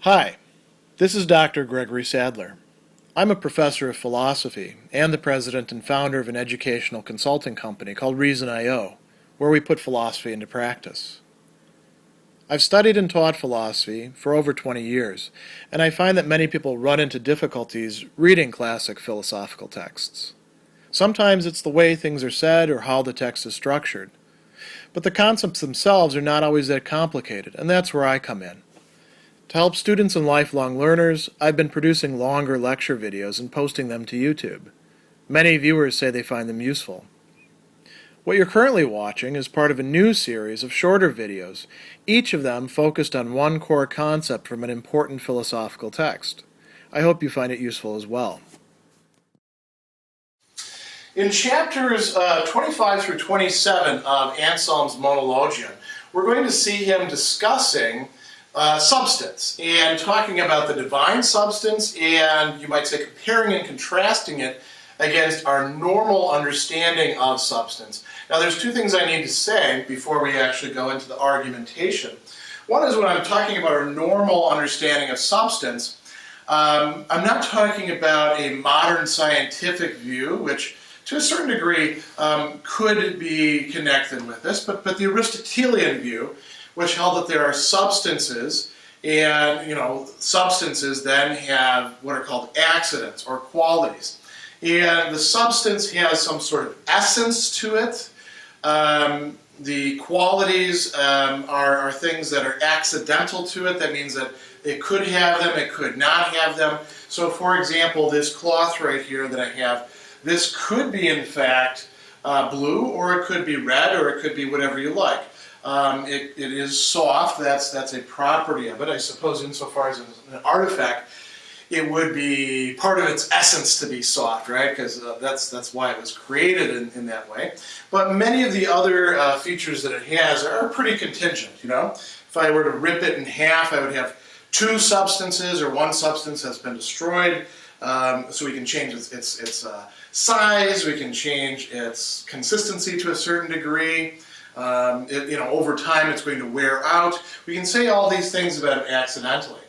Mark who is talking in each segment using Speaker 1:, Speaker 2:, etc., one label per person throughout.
Speaker 1: Hi, this is Dr. Gregory Sadler. I'm a professor of philosophy and the president and founder of an educational consulting company called Reason.io, where we put philosophy into practice. I've studied and taught philosophy for over 20 years, and I find that many people run into difficulties reading classic philosophical texts. Sometimes it's the way things are said or how the text is structured. But the concepts themselves are not always that complicated, and that's where I come in. To help students and lifelong learners, I've been producing longer lecture videos and posting them to YouTube. Many viewers say they find them useful. What you're currently watching is part of a new series of shorter videos, each of them focused on one core concept from an important philosophical text. I hope you find it useful as well. In chapters 25 through 27 of Anselm's Monologion, we're going to see him discussing substance and talking about the divine substance, and you might say comparing and contrasting it against our normal understanding of substance. Now there's two things I need to say before we actually go into the argumentation. One is when I'm talking about our normal understanding of substance, I'm not talking about a modern scientific view, which to a certain degree could be connected with this, but the Aristotelian view, which held that there are substances, and substances then have what are called accidents or qualities. And the substance has some sort of essence to it. The qualities are things that are accidental to it. That means that it could have them, it could not have them. So for example, this cloth right here that I have, this could be in fact blue, or it could be red, or it could be whatever you like. It is soft, that's a property of it. I suppose insofar as an artifact, it would be part of its essence to be soft, right? Because that's why it was created in that way. But many of the other features that it has are pretty contingent, If I were to rip it in half, I would have two substances, or one substance has been destroyed. So we can change its size, we can change its consistency to a certain degree. Over time it's going to wear out. We can say all these things about it accidentally.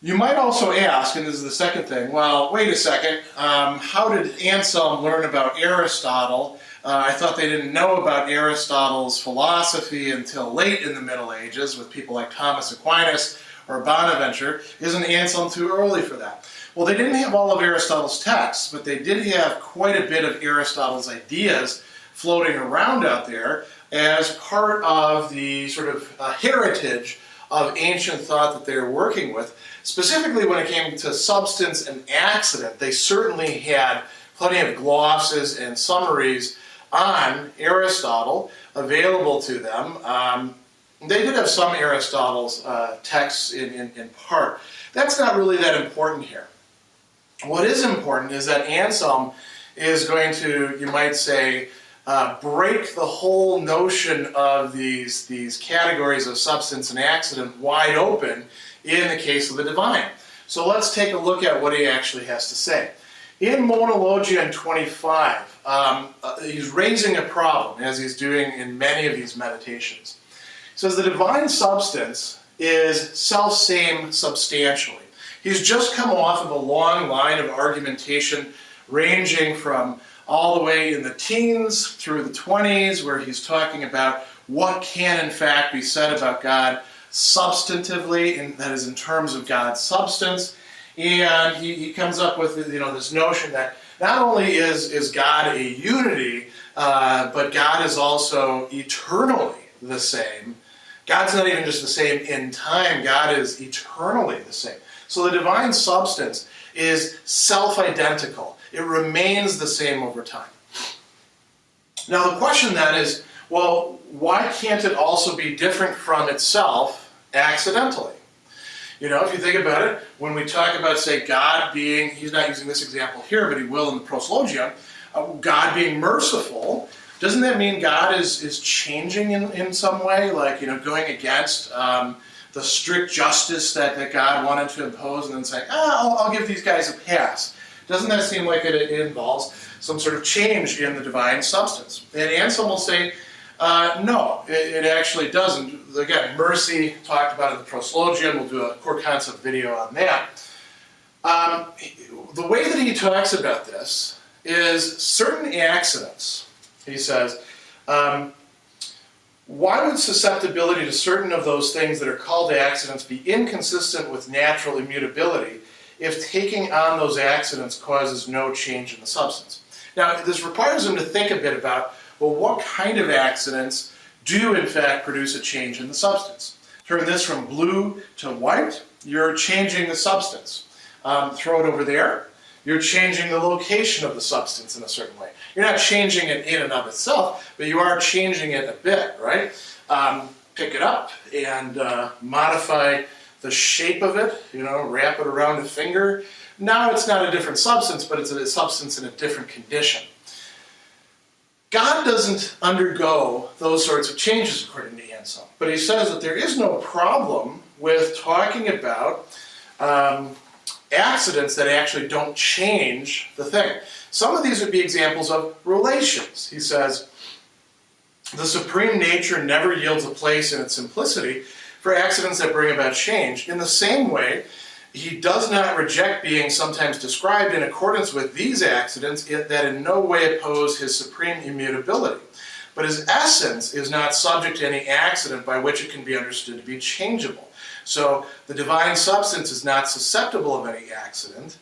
Speaker 1: You might also ask, and this is the second thing, well, wait a second, how did Anselm learn about Aristotle? I thought they didn't know about Aristotle's philosophy until late in the Middle Ages with people like Thomas Aquinas or Bonaventure. Isn't Anselm too early for that? Well, they didn't have all of Aristotle's texts, but they did have quite a bit of Aristotle's ideas floating around out there as part of the sort of heritage of ancient thought that they were working with. Specifically when it came to substance and accident, they certainly had plenty of glosses and summaries on Aristotle available to them. They did have some Aristotle's texts in part. That's not really that important here. What is important is that Anselm is going to, you might say, break the whole notion of these categories of substance and accident wide open in the case of the divine. So let's take a look at what he actually has to say. In Monologion 25, he's raising a problem, as he's doing in many of these meditations. He says the divine substance is self-same substantially. He's just come off of a long line of argumentation ranging from all the way in the teens through the 20s, where he's talking about what can in fact be said about God substantively, and that is in terms of God's substance. And he comes up with this notion that not only is God a unity, but God is also eternally the same. God's not even just the same in time, God is eternally the same. So the divine substance is self-identical. It remains the same over time. Now the question then is, well, why can't it also be different from itself accidentally? If you think about it, when we talk about, say, God being, he's not using this example here, but he will in the Proslogion, God being merciful, doesn't that mean God is changing in some way, like, going against the strict justice that God wanted to impose and then saying, I'll give these guys a pass? Doesn't that seem like it involves some sort of change in the divine substance? And Anselm will say, No, it actually doesn't. Again, mercy, talked about in the Monologion. We'll do a core concept video on that. The way that he talks about this is certain accidents. He says, why would susceptibility to certain of those things that are called accidents be inconsistent with natural immutability if taking on those accidents causes no change in the substance? Now, this requires him to think a bit about, well, what kind of accidents do in fact produce a change in the substance? Turn this from blue to white, you're changing the substance. Throw it over there, you're changing the location of the substance in a certain way. You're not changing it in and of itself, but you are changing it a bit, right? Pick it up and modify the shape of it, wrap it around a finger. Now it's not a different substance, but it's a substance in a different condition. God doesn't undergo those sorts of changes according to Anselm, but he says that there is no problem with talking about accidents that actually don't change the thing. Some of these would be examples of relations. He says, the supreme nature never yields a place in its simplicity for accidents that bring about change. In the same way, he does not reject being sometimes described in accordance with these accidents that in no way oppose his supreme immutability. But his essence is not subject to any accident by which it can be understood to be changeable. So the divine substance is not susceptible of any accident.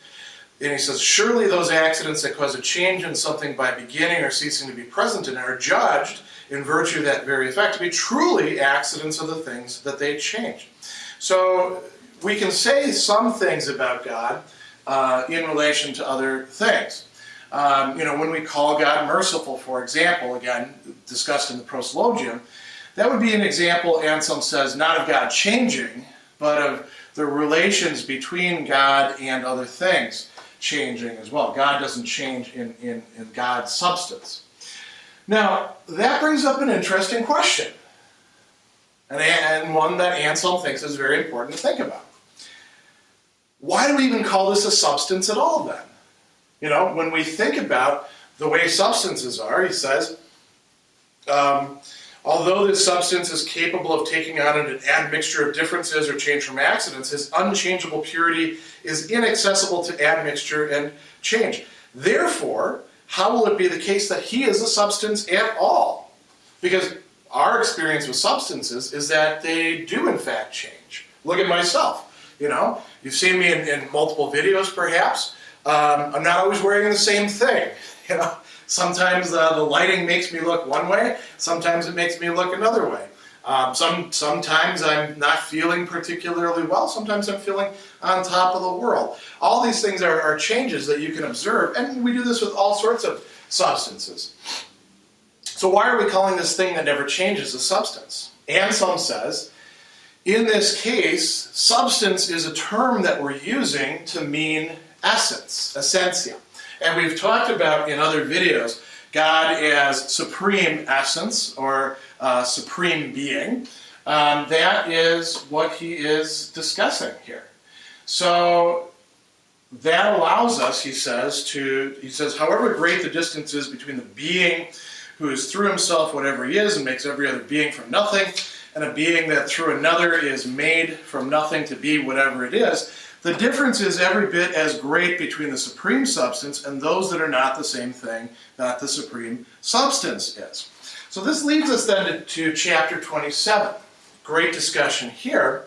Speaker 1: And he says, surely those accidents that cause a change in something by beginning or ceasing to be present in it are judged, in virtue of that very effect, to be truly accidents of the things that they change. So we can say some things about God in relation to other things. When we call God merciful, for example, again, discussed in the Monologion, that would be an example, Anselm says, not of God changing, but of the relations between God and other things changing as well. God doesn't change in God's substance. Now, that brings up an interesting question, and one that Anselm thinks is very important to think about. Why do we even call this a substance at all then? When we think about the way substances are, he says, although this substance is capable of taking on an admixture of differences or change from accidents, his unchangeable purity is inaccessible to admixture and change. Therefore, how will it be the case that he is a substance at all? Because our experience with substances is that they do in fact change. Look at myself. You've seen me in multiple videos perhaps. I'm not always wearing the same thing. Sometimes the lighting makes me look one way, sometimes it makes me look another way. Sometimes I'm not feeling particularly well, sometimes I'm feeling on top of the world. All these things are changes that you can observe, and we do this with all sorts of substances. So why are we calling this thing that never changes a substance? Anselm says, in this case, substance is a term that we're using to mean essence, essentia. And we've talked about in other videos God as supreme essence or supreme being. That is what he is discussing here. So that allows us, he says, however great the distance is between the being who is through himself whatever he is and makes every other being from nothing, and a being that through another is made from nothing to be whatever it is, the difference is every bit as great between the supreme substance and those that are not the same thing that the supreme substance is. So this leads us then to chapter 27. Great discussion here.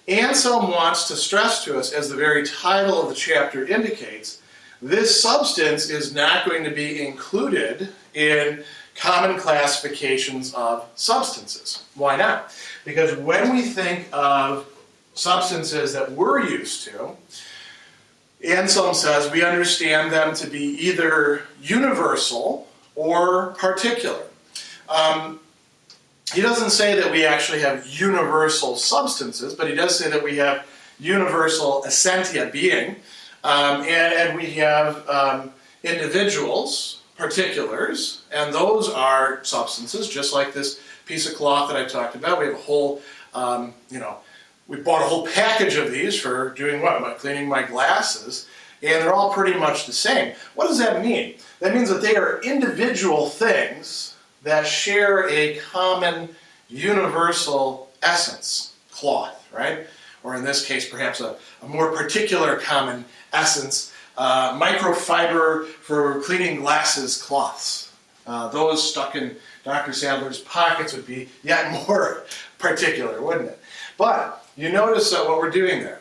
Speaker 1: Anselm wants to stress to us, as the very title of the chapter indicates, this substance is not going to be included in common classifications of substances. Why not? Because when we think of substances that we're used to, Anselm says we understand them to be either universal or particular. He doesn't say that we actually have universal substances, but he does say that we have universal essentia, being, and we have individuals, particulars, and those are substances, just like this piece of cloth that I talked about. We have a whole, we bought a whole package of these for doing what? About cleaning my glasses, and they're all pretty much the same. What does that mean? That means that they are individual things that share a common universal essence, cloth, right? Or in this case, perhaps a more particular common essence, microfiber for cleaning glasses cloths. Those stuck in Dr. Sadler's pockets would be yet more particular, wouldn't it? But you notice what we're doing there.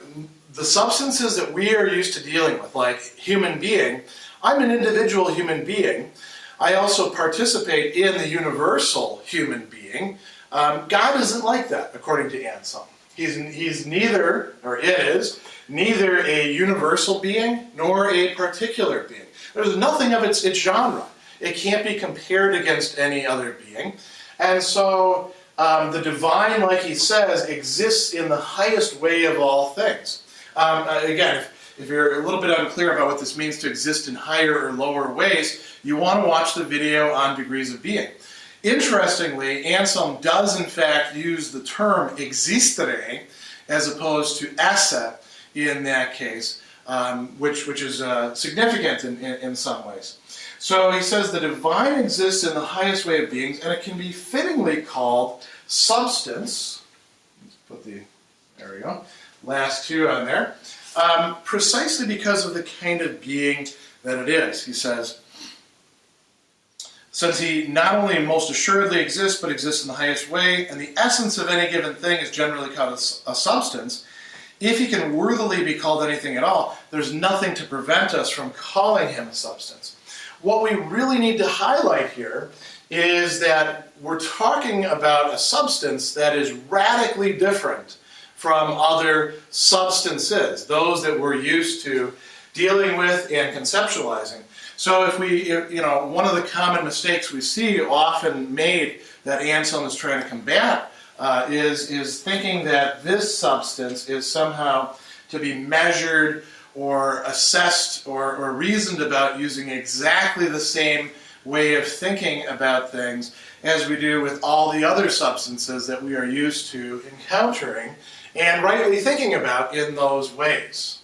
Speaker 1: The substances that we are used to dealing with, like human being, I'm an individual human being. I also participate in the universal human being. God isn't like that, according to Anselm. He's neither, or is, neither a universal being nor a particular being. There's nothing of its genre. It can't be compared against any other being. And so the divine, like he says, exists in the highest way of all things. Again, if you're a little bit unclear about what this means to exist in higher or lower ways, you want to watch the video on degrees of being. Interestingly, Anselm does in fact use the term existere as opposed to esse in that case, which is significant in some ways. So he says the divine exists in the highest way of beings, and it can be fittingly called substance. Let's put there we go, last two on there, precisely because of the kind of being that it is. He says, since he not only most assuredly exists, but exists in the highest way, and the essence of any given thing is generally called a substance, if he can worthily be called anything at all, there's nothing to prevent us from calling him a substance. What we really need to highlight here is that we're talking about a substance that is radically different from other substances, those that we're used to dealing with and conceptualizing. So if we, one of the common mistakes we see often made that Anselm is trying to combat is thinking that this substance is somehow to be measured or assessed or reasoned about using exactly the same way of thinking about things as we do with all the other substances that we are used to encountering and rightly thinking about in those ways.